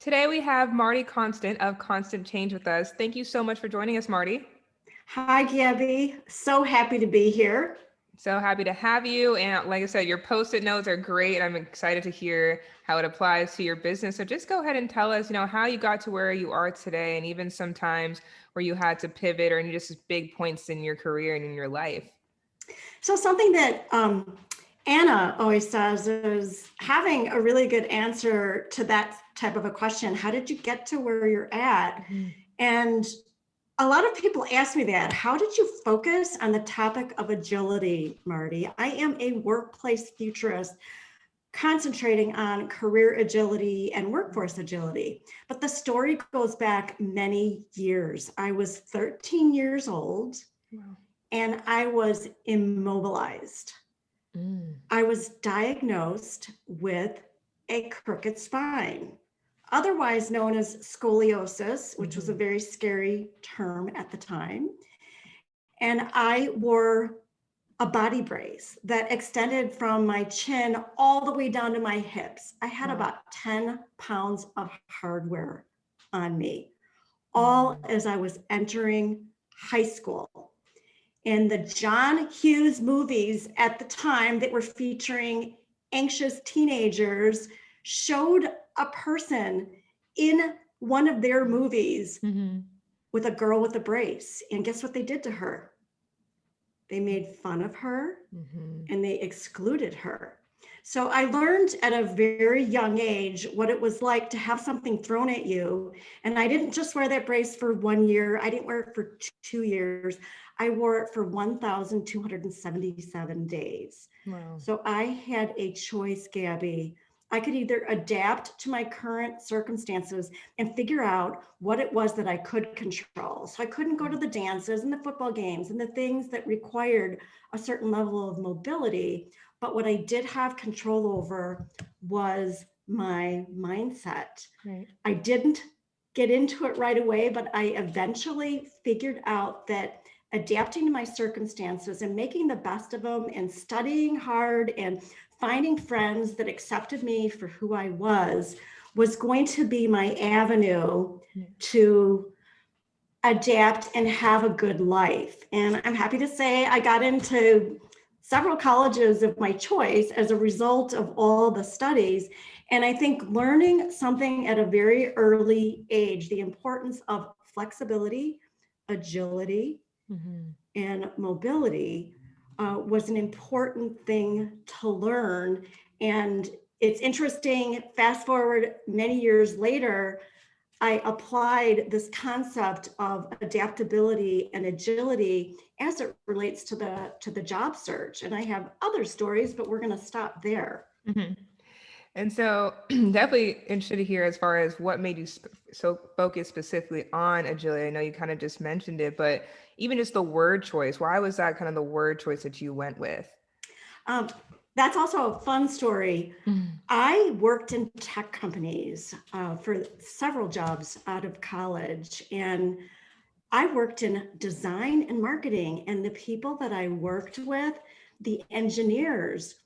Today we have Marti Konstant of Constant Change with us. Thank you so much for joining us, Marti. Hi, Gabby. So happy to be here. So happy to have you. And like I said, your post-it notes are great. I'm excited to hear how it applies to your business. So just go ahead and tell us, how you got to where you are today, and even sometimes where you had to pivot or any just big points in your career and in your life. So something that Anna always says is having a really good answer to that type of a question. How did you get to where you're at? Mm-hmm. And a lot of people ask me that. How did you focus on the topic of agility, Marti? I am a workplace futurist concentrating on career agility and workforce agility. But the story goes back many years. I was 13 years old. Wow. And I was immobilized. I was diagnosed with a crooked spine, otherwise known as scoliosis, which was a very scary term at the time. And I wore a body brace that extended from my chin all the way down to my hips. I had about 10 pounds of hardware on me, all as I was entering high school. And the John Hughes movies at the time that were featuring anxious teenagers showed a person in one of their movies with a girl with a brace. And guess what they did to her? They made fun of her and they excluded her. So I learned at a very young age what it was like to have something thrown at you. And I didn't just wear that brace for 1 year. I didn't wear it for 2 years. I wore it for 1,277 days. Wow. So I had a choice, Gabby. I could either adapt to my current circumstances and figure out what it was that I could control. So I couldn't go to the dances and the football games and the things that required a certain level of mobility. But what I did have control over was my mindset. Right. I didn't get into it right away, but I eventually figured out that adapting to my circumstances and making the best of them and studying hard and finding friends that accepted me for who I was going to be my avenue to adapt and have a good life. And I'm happy to say I got into several colleges of my choice as a result of all the studies. And I think learning something at a very early age, the importance of flexibility, agility, and mobility was an important thing to learn. And it's interesting, fast forward many years later, I applied this concept of adaptability and agility as it relates to the job search. And I have other stories, but we're going to stop there. And so definitely interested to hear as far as what made you so focus specifically on agility. I know you kind of just mentioned it, but even just the word choice, why was that kind of the word choice that you went with? That's also a fun story. I worked in tech companies for several jobs out of college, and I worked in design and marketing, and the people that I worked with, the engineers,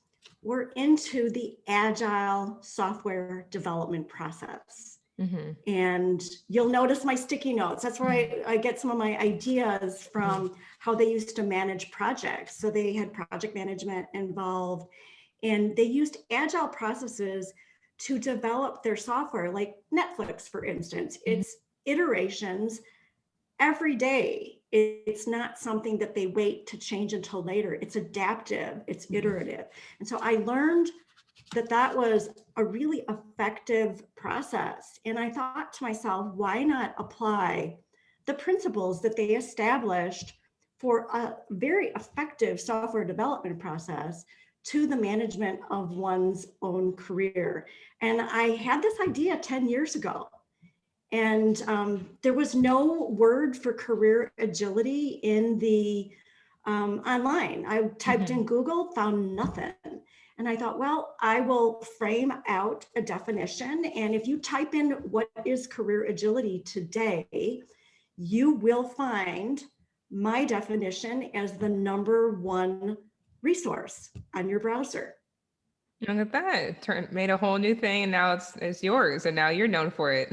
were into the agile software development process. And you'll notice my sticky notes. That's where I get some of my ideas from, how they used to manage projects. So they had project management involved, and they used agile processes to develop their software, like Netflix, for instance. It's iterations every day. It's not something that they wait to change until later. It's adaptive, it's iterative. And so I learned that was a really effective process. And I thought to myself, why not apply the principles that they established for a very effective software development process to the management of one's own career? And I had this idea 10 years ago. And there was no word for career agility in the online. I typed in Google, found nothing. And I thought, well, I will frame out a definition. And if you type in what is career agility today, you will find my definition as the #1 resource on your browser. Look at that. Made a whole new thing and now it's yours and now you're known for it.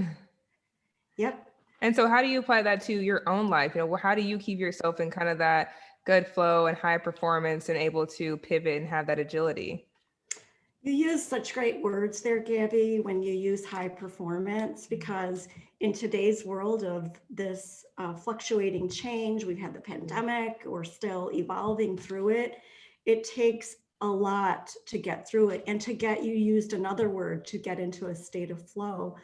Yep. And so how do you apply that to your own life? How do you keep yourself in kind of that good flow and high performance and able to pivot and have that agility? You use such great words there, Gabby, when you use high performance, because in today's world of this fluctuating change, we've had the pandemic, we're still evolving through it. It takes a lot to get through it, and you used another word, to get into a state of flow,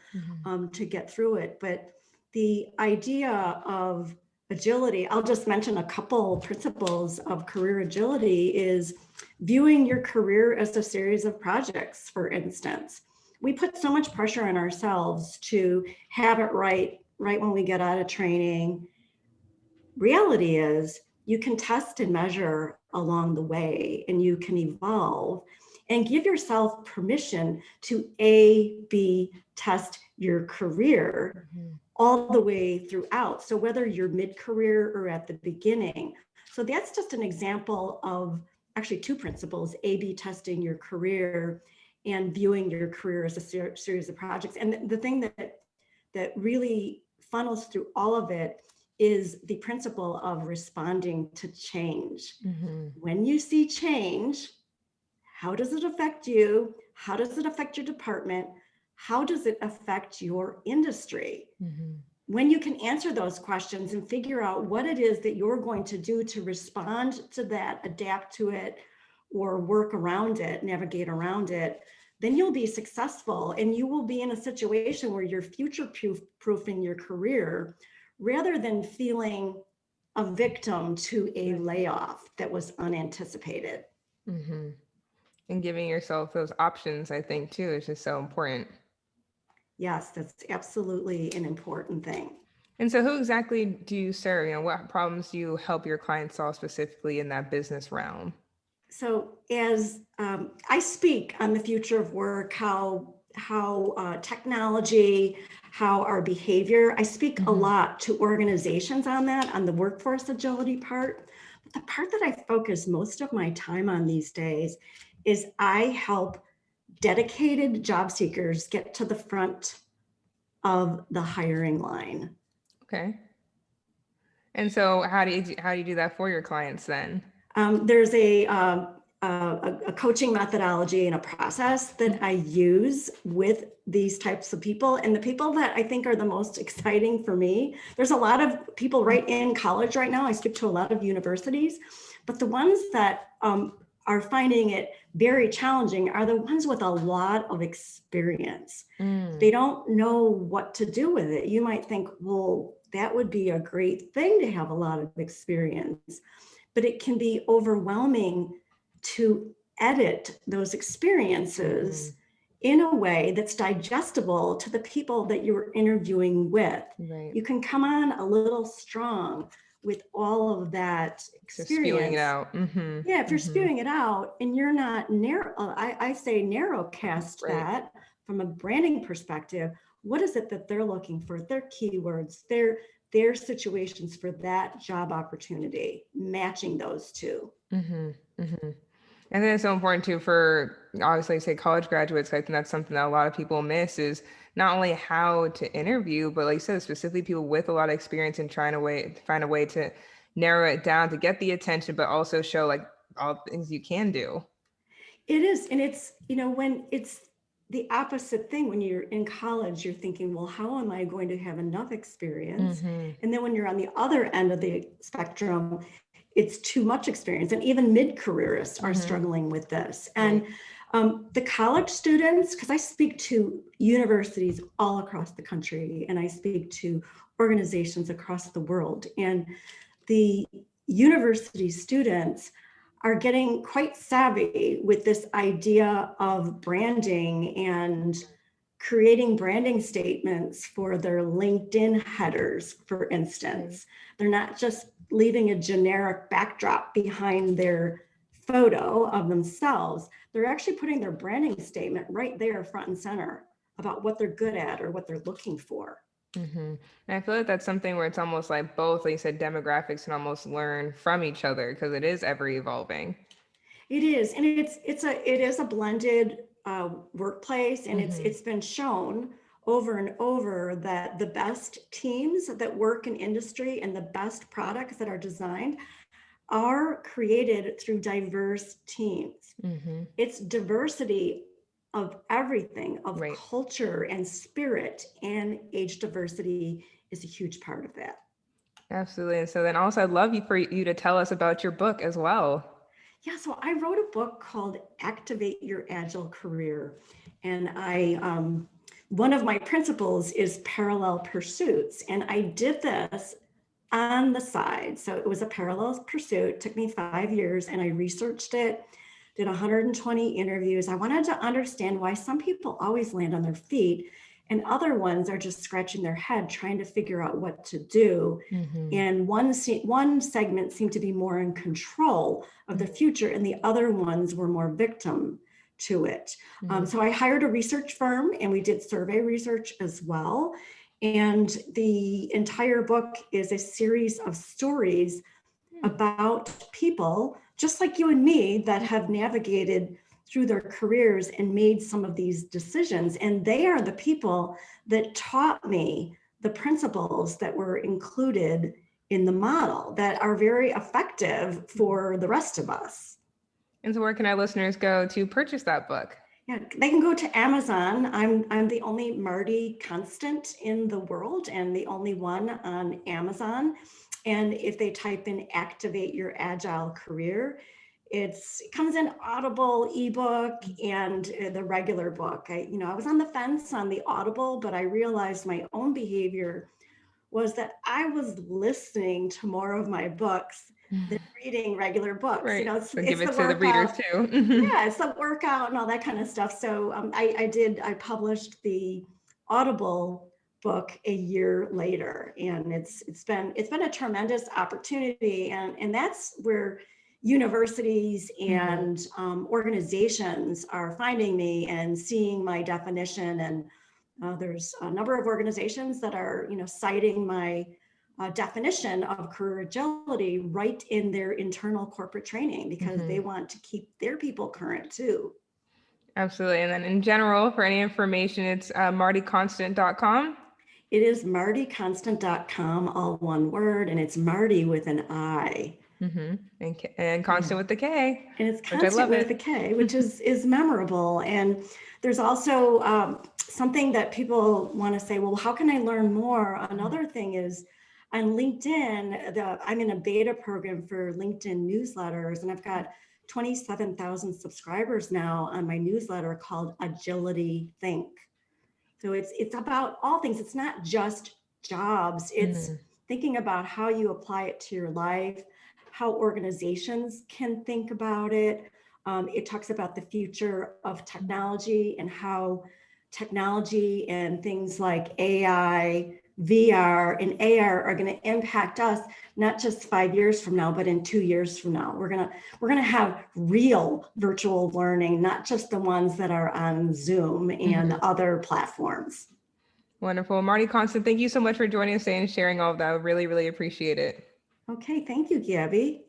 to get through it. But the idea of agility, I'll just mention a couple principles of career agility, is viewing your career as a series of projects, for instance. We put so much pressure on ourselves to have it right when we get out of training. Reality is, you can test and measure along the way, and you can evolve and give yourself permission to A/B test your career all the way throughout. So whether you're mid-career or at the beginning. So that's just an example of actually two principles: A/B testing your career and viewing your career as a series of projects. And the thing that really funnels through all of it is the principle of responding to change. When you see change, how does it affect you? How does it affect your department? How does it affect your industry? When you can answer those questions and figure out what it is that you're going to do to respond to that, adapt to it, or work around it, navigate around it, then you'll be successful, and you will be in a situation where you're future-proofing your career rather than feeling a victim to a layoff that was unanticipated. And giving yourself those options, I think, too, is just so important. Yes, that's absolutely an important thing. And so who exactly do you serve? What problems do you help your clients solve specifically in that business realm? So as I speak on the future of work, how technology, how our behavior, I speak a lot to organizations on that, on the workforce agility part. But the part that I focus most of my time on these days is I help dedicated job seekers get to the front of the hiring line. Okay. And so how do you do that for your clients then? There's a coaching methodology and a process that I use with these types of people. And the people that I think are the most exciting for me, there's a lot of people right in college right now. I speak to a lot of universities, but the ones that are finding it very challenging are the ones with a lot of experience. They don't know what to do with it. You might think, well, that would be a great thing to have a lot of experience, but it can be overwhelming to edit those experiences in a way that's digestible to the people that you're interviewing with. Right. You can come on a little strong with all of that experience. Just spewing it out. Yeah, if you're spewing it out and you're not narrow, I say narrow cast that from a branding perspective. What is it that they're looking for? Their keywords, their situations for that job opportunity, matching those two. And then it's so important too for obviously say college graduates. I think that's something that a lot of people miss is not only how to interview, but like you said, specifically people with a lot of experience and trying to find a way to narrow it down to get the attention, but also show like all the things you can do. It is. And it's, when it's the opposite thing, when you're in college, you're thinking, well, how am I going to have enough experience? And then when you're on the other end of the spectrum, it's too much experience. And even mid-careerists are struggling with this. And the college students, because I speak to universities all across the country, and I speak to organizations across the world, and the university students are getting quite savvy with this idea of branding and creating branding statements for their LinkedIn headers, for instance. They're not just leaving a generic backdrop behind their photo of themselves. They're actually putting their branding statement right there front and center about what they're good at or what they're looking for. And I feel like that's something where it's almost like both, like you said, demographics can almost learn from each other because it is ever evolving. It is, and it is a blended workplace, and Mm-hmm. it's been shown over and over that the best teams that work in industry and the best products that are designed are created through diverse teams. Mm-hmm. It's diversity of everything, of Right. culture and spirit, and age diversity is a huge part of that. Absolutely. And so then also I'd love for you to tell us about your book as well. Yeah, so I wrote a book called Activate Your Agile Career. And one of my principles is parallel pursuits. And I did this on the side. So it was a parallel pursuit. It took me 5 years and I researched it, did 120 interviews. I wanted to understand why some people always land on their feet and other ones are just scratching their head trying to figure out what to do. Mm-hmm. And one segment seemed to be more in control of the future and the other ones were more victim to it. Mm-hmm. So I hired a research firm and we did survey research as well. And the entire book is a series of stories about people just like you and me that have navigated through their careers and made some of these decisions. And they are the people that taught me the principles that were included in the model that are very effective for the rest of us. And so where can our listeners go to purchase that book? Yeah, they can go to Amazon. I'm the only Marti Konstant in the world and the only one on Amazon. And if they type in Activate Your Agile Career, it comes in Audible, ebook, and the regular book. I was on the fence on the Audible, but I realized my own behavior was that I was listening to more of my books than reading regular books. Right. It's So give the it to the readers workout. too. Yeah, it's the workout and all that kind of stuff. So I published the Audible book a year later, and it's been a tremendous opportunity, and that's where universities and organizations are finding me and seeing my definition. And there's a number of organizations that are citing my definition of career agility right in their internal corporate training because they want to keep their people current too. Absolutely. And then in general, for any information, it's martikonstant.com. It is martikonstant.com, all one word, and it's Marti with an I. And Constant with the K. And it's Which I Constant love with a K, which is memorable. And there's also something that people want to say, well, how can I learn more? Another thing is on LinkedIn, I'm in a beta program for LinkedIn newsletters, and I've got 27,000 subscribers now on my newsletter called Agility Think. So it's about all things. It's not just jobs. It's thinking about how you apply it to your life, how organizations can think about it. It talks about the future of technology and how technology and things like AI, VR, and AR are going to impact us not just 5 years from now, but in 2 years from now. We're gonna have real virtual learning, not just the ones that are on Zoom and other platforms. Wonderful. Marti Konstant, thank you so much for joining us today and sharing all of that. I really, really appreciate it. Okay, thank you, Gabby.